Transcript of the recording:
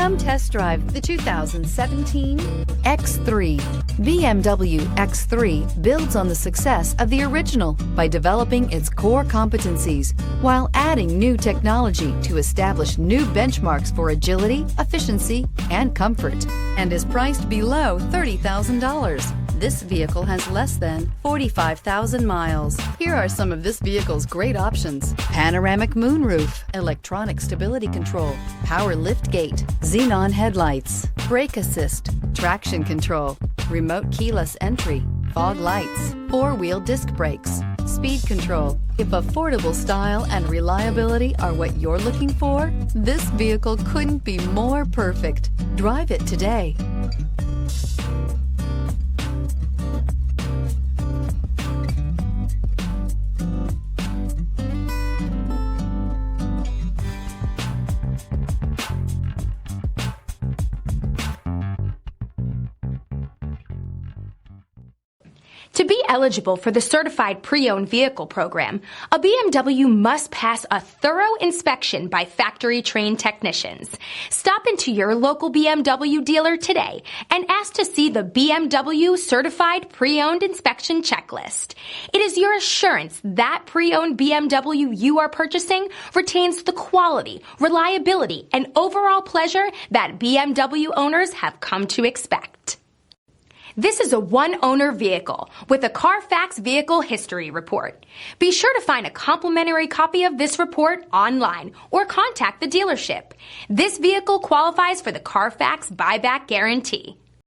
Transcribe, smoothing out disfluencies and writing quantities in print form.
Come test drive the 2017 X3. BMW X3 builds on the success of the original by developing its core competencies while adding new technology to establish new benchmarks for agility, efficiency, and comfort, and is priced below $30,000. This vehicle has less than 45,000 miles. Here are some of this vehicle's great options: panoramic moonroof, electronic stability control, power liftgate, xenon headlights, brake assist, traction control, remote keyless entry, fog lights, four-wheel disc brakes, speed control. If affordable style and reliability are what you're looking for, this vehicle couldn't be more perfect. Drive it today. To be eligible for the Certified Pre-Owned Vehicle Program, a BMW must pass a thorough inspection by factory-trained technicians. Stop into your local BMW dealer today and ask to see the BMW Certified Pre-Owned Inspection Checklist. It is your assurance that pre-owned BMW you are purchasing retains the quality, reliability, and overall pleasure that BMW owners have come to expect. This is a one-owner vehicle with a Carfax Vehicle History Report. Be sure to find a complimentary copy of this report online or contact the dealership. This vehicle qualifies for the Carfax Buyback Guarantee.